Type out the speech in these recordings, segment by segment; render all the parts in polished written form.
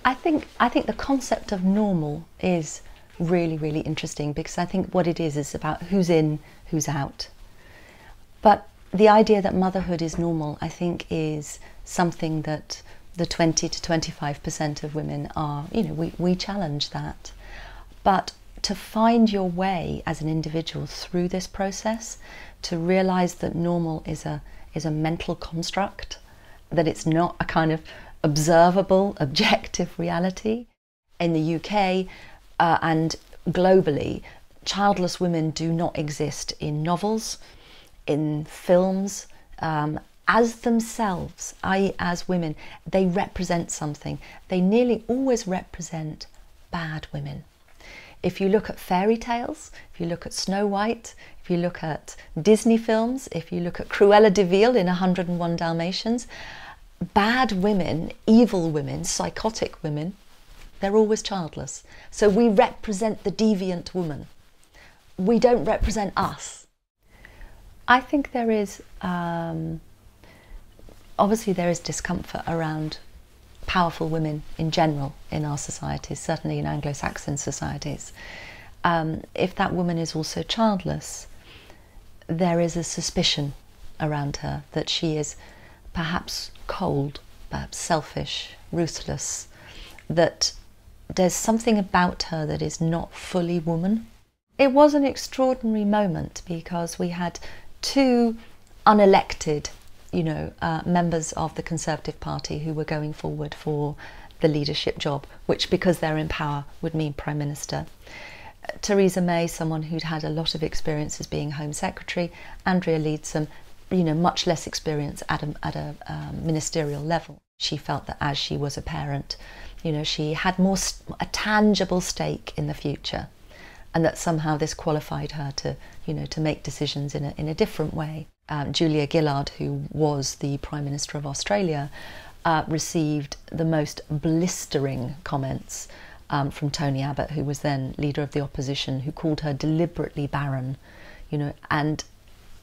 I think the concept of normal is really, really interesting, because I think what it is about who's in, who's out. But the idea that motherhood is normal, I think, is something that the 20 to 25% of women are, you know, we challenge that. But to find your way as an individual through this process, to realise that normal is a mental construct, that it's not a kind of observable, objective reality. In the UK and globally, childless women do not exist in novels, in films, as themselves, i.e. as women. They represent something. They nearly always represent bad women. If you look at fairy tales, if you look at Snow White, if you look at Disney films, if you look at Cruella de Vil in 101 Dalmatians, bad women, evil women, psychotic women, they're always childless. So we represent the deviant woman. We don't represent us. I think there is, obviously there is discomfort around powerful women in general in our societies, certainly in Anglo-Saxon societies. If that woman is also childless, there is a suspicion around her that she is perhaps cold, perhaps selfish, ruthless, that there's something about her that is not fully woman. It was an extraordinary moment because we had two unelected, members of the Conservative Party who were going forward for the leadership job, which, because they're in power, would mean Prime Minister. Theresa May, someone who'd had a lot of experience as being Home Secretary. Andrea Leadsom, much less experience at a ministerial level. She felt that as she was a parent, she had a tangible stake in the future, and that somehow this qualified her to, to make decisions in a different way. Julia Gillard, who was the Prime Minister of Australia, received the most blistering comments from Tony Abbott, who was then leader of the opposition, who called her deliberately barren, and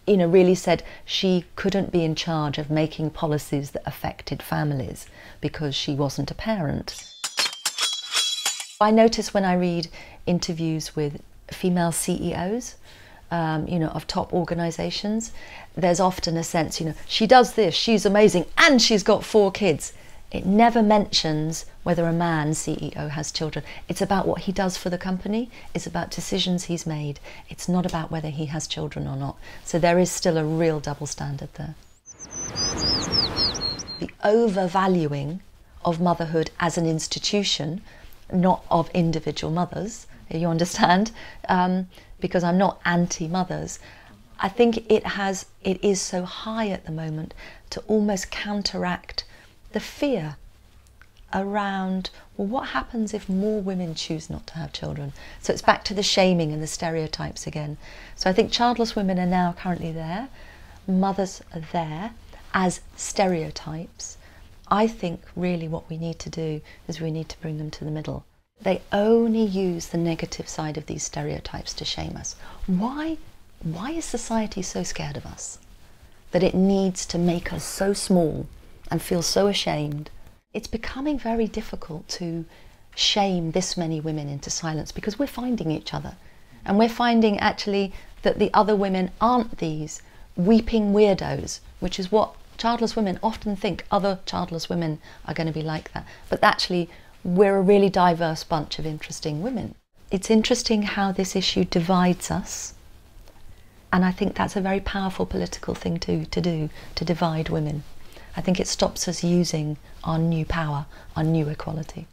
really said she couldn't be in charge of making policies that affected families because she wasn't a parent. I notice when I read interviews with female CEOs, of top organisations, there's often a sense, she does this, she's amazing, and she's got 4 kids. It never mentions whether a man CEO has children. It's about what he does for the company. It's about decisions he's made. It's not about whether he has children or not. So there is still a real double standard there. The overvaluing of motherhood as an institution, not of individual mothers, you understand, because I'm not anti-mothers. I think it is so high at the moment to almost counteract the fear around, well, what happens if more women choose not to have children? So it's back to the shaming and the stereotypes again. So I think childless women are now currently there, mothers are there as stereotypes. I think really what we need to do is we need to bring them to the middle. They only use the negative side of these stereotypes to shame us. Why is society so scared of us that it needs to make us so small and feel so ashamed? It's becoming very difficult to shame this many women into silence because we're finding each other. And we're finding actually that the other women aren't these weeping weirdos, which is what childless women often think other childless women are going to be like that. But actually, we're a really diverse bunch of interesting women. It's interesting how this issue divides us. And I think that's a very powerful political thing to do, to divide women. I think it stops us using our new power, our new equality.